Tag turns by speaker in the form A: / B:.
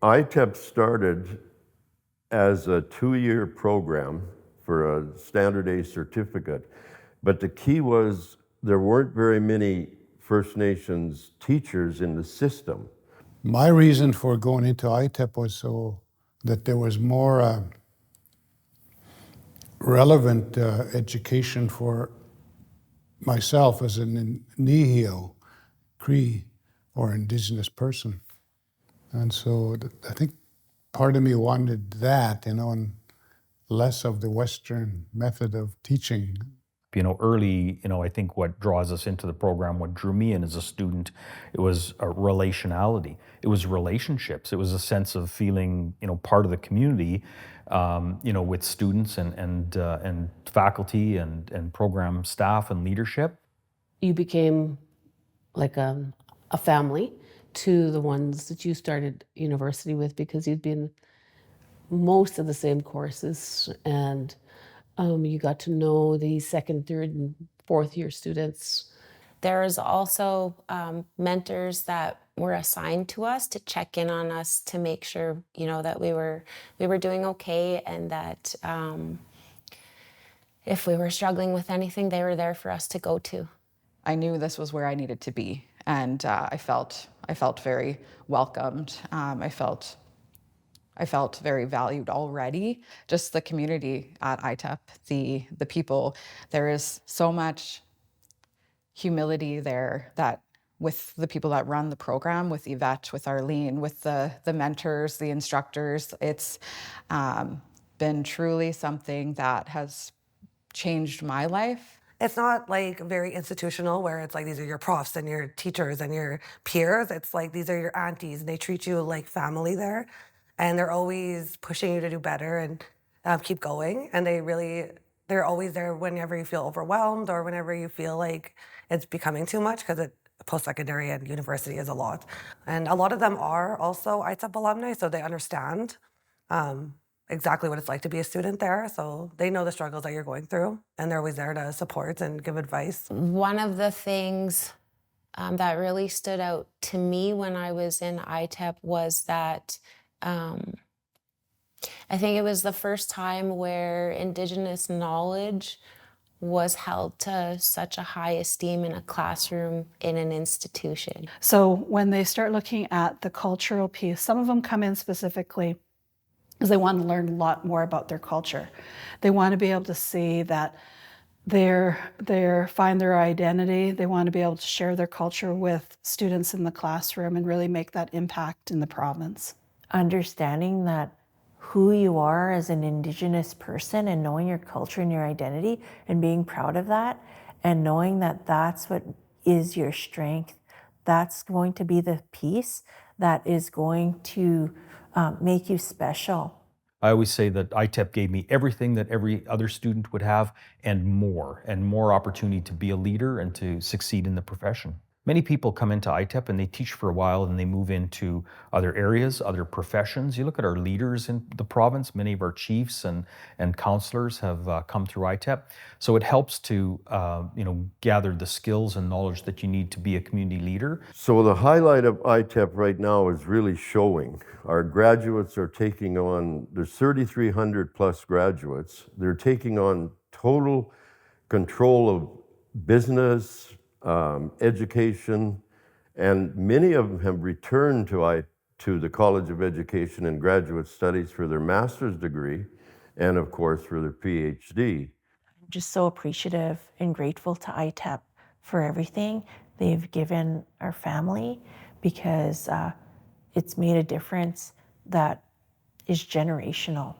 A: ITEP started as a 2-year program for a standard A certificate, but the key was there weren't very many First Nations teachers in the system.
B: My reason for going into ITEP was so that there was more relevant education for myself as an Nihio, Cree, or Indigenous person. And so I think part of me wanted that, and less of the Western method of teaching.
C: Early, I think what draws us into the program, what drew me in as a student, it was a relationality. It was relationships. It was a sense of feeling, part of the community, with students and faculty and program staff and leadership.
D: You became like a family to the ones that you started university with, because you'd been most of the same courses, and you got to know the second, third, and fourth year students.
E: There's also mentors that were assigned to us to check in on us to make sure, that we were doing okay, and that if we were struggling with anything, they were there for us to go to.
F: I knew this was where I needed to be, and I felt very welcomed. I felt very valued already. Just the community at ITEP, the people, there is so much humility there that with the people that run the program, with Yvette, with Arlene, with the mentors, the instructors, it's been truly something that has changed my life.
G: It's not like very institutional where it's like these are your profs and your teachers and your peers. It's like these are your aunties, and they treat you like family there. And they're always pushing you to do better and keep going. And they're always there whenever you feel overwhelmed or whenever you feel like it's becoming too much, because post-secondary and university is a lot. And a lot of them are also ITEP alumni, so they understand exactly what it's like to be a student there. So they know the struggles that you're going through, and they're always there to support and give advice.
E: One of the things that really stood out to me when I was in ITEP was that I think it was the first time where Indigenous knowledge was held to such a high esteem in a classroom in an institution.
H: So when they start looking at the cultural piece, some of them come in specifically because they want to learn a lot more about their culture. They want to be able to see that find their identity. They want to be able to share their culture with students in the classroom and really make that impact in the province.
I: Understanding that who you are as an Indigenous person and knowing your culture and your identity and being proud of that, and knowing that that's what is your strength, that's going to be the piece that is going to make you special.
C: I always say that ITEP gave me everything that every other student would have, and more opportunity to be a leader and to succeed in the profession. Many people come into ITEP and they teach for a while and they move into other areas, other professions. You look at our leaders in the province, many of our chiefs and councillors have come through ITEP. So it helps to gather the skills and knowledge that you need to be a community leader.
A: So the highlight of ITEP right now is really showing. Our graduates are taking on, there's 3,300 plus graduates. They're taking on total control of business, education, and many of them have returned to the College of Education and Graduate Studies for their master's degree and, of course, for their PhD.
I: I'm just so appreciative and grateful to ITEP for everything they've given our family, because it's made a difference that is generational.